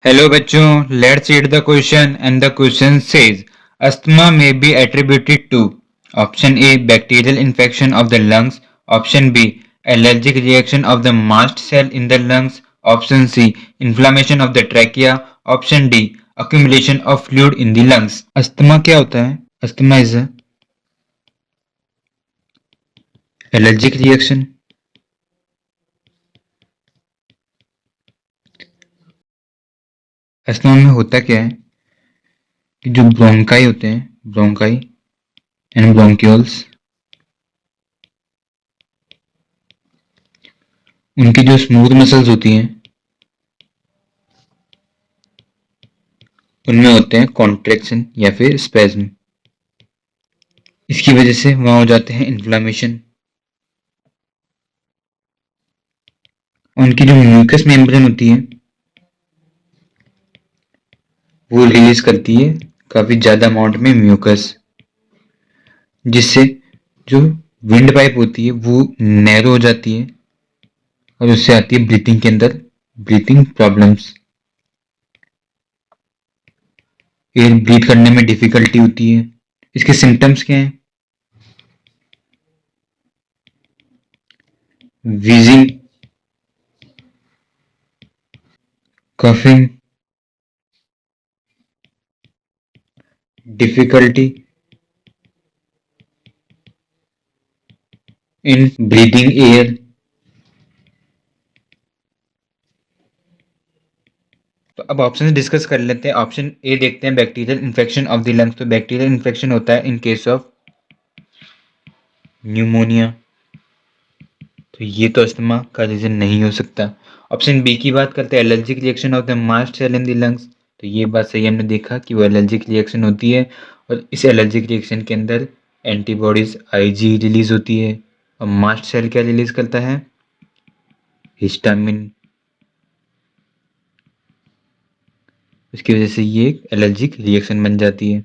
Hello बच्चों, let's read the question and the question says asthma may be attributed to option A bacterial infection of the lungs, option B allergic reaction of the mast cell in the lungs, option C inflammation of the trachea, option D accumulation of fluid in the lungs. Asthma क्या होता है? Asthma is a allergic reaction. Asthma में होता क्या है कि जो bronchi होते हैं, ब्रोंकाई एंड ब्रोंक्यूल्स, उनकी जो स्मूथ मसल्स होती हैं उनमें होते हैं कॉन्ट्रैक्शन या फिर स्पैज्म। इसकी वजह से वहां हो जाते हैं इन्फ्लामेशन। उनकी जो म्यूकस मेम्ब्रेन होती है वो रिलीज करती है काफी ज्यादा अमाउंट में म्यूकस, जिससे जो विंड पाइप होती है वो नैरो हो जाती है और उससे आती है ब्रीथिंग के अंदर ब्रीथिंग प्रॉब्लम्स। एयर ब्रीथ करने में डिफिकल्टी होती है। इसके सिम्टम्स क्या हैं? Wheezing, coughing, difficulty in breathing air. तो अब ऑप्शन डिस्कस कर लेते हैं। ऑप्शन ए देखते हैं, bacterial infection of the lungs. तो बैक्टीरियल इन्फेक्शन होता है इन केस ऑफ न्यूमोनिया, तो ये तो अस्थमा का रीजन नहीं हो सकता। ऑप्शन बी की बात करते हैं, allergic reaction of the mast cell in the lungs. तो ये बात सही हमने देखा कि वो एलर्जिक रिएक्शन होती है और इस एलर्जिक रिएक्शन के अंदर एंटीबॉडीज आईजी रिलीज होती है और मास्ट सेल क्या रिलीज करता है? हिस्टामिन। उसकी वजह से ये एक एलर्जिक रिएक्शन बन जाती है।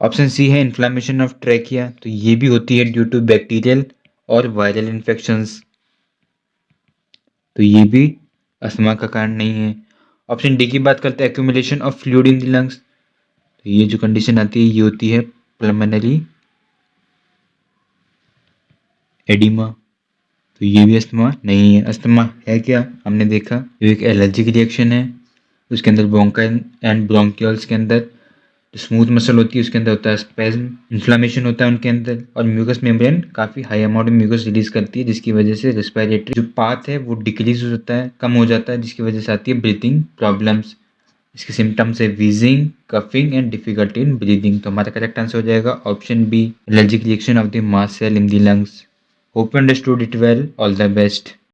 ऑप्शन सी है इन्फ्लामेशन ऑफ ट्रैकिया। तो ये भी होती है ड्यू टू बैक्टीरियल और वायरल इन्फेक्शंस, तो ये भी अस्थमा का कारण नहीं है। ऑप्शन डी की बात करते हैं, accumulation of fluid in the lungs. तो ये जो कंडीशन आती है ये होती है पल्मोनरी एडिमा, तो ये भी अस्थमा नहीं है। अस्थमा है क्या? हमने देखा ये एक एलर्जिक रिएक्शन है। उसके अंदर ब्रोंकाई एंड ब्रोंक्यूल्स के अंदर जो स्मूथ मसल होती है उसके अंदर होता है स्पेज्म, इन्फ्लामेशन होता है उनके अंदर, और म्यूकस मेम्ब्रेन काफ़ी हाई अमाउंट में म्यूकस रिलीज करती है, जिसकी वजह से रेस्पिरेटरी जो पाथ है वो डिक्रीज होता है, कम हो जाता है, जिसकी वजह से आती है ब्रीथिंग प्रॉब्लम्स। इसके सिम्टम्स है wheezing, coughing and difficulty in breathing. तो हमारा करेक्ट आंसर हो जाएगा option B, allergic reaction of the mast cell in the lungs. Hope you understood it well. All the best.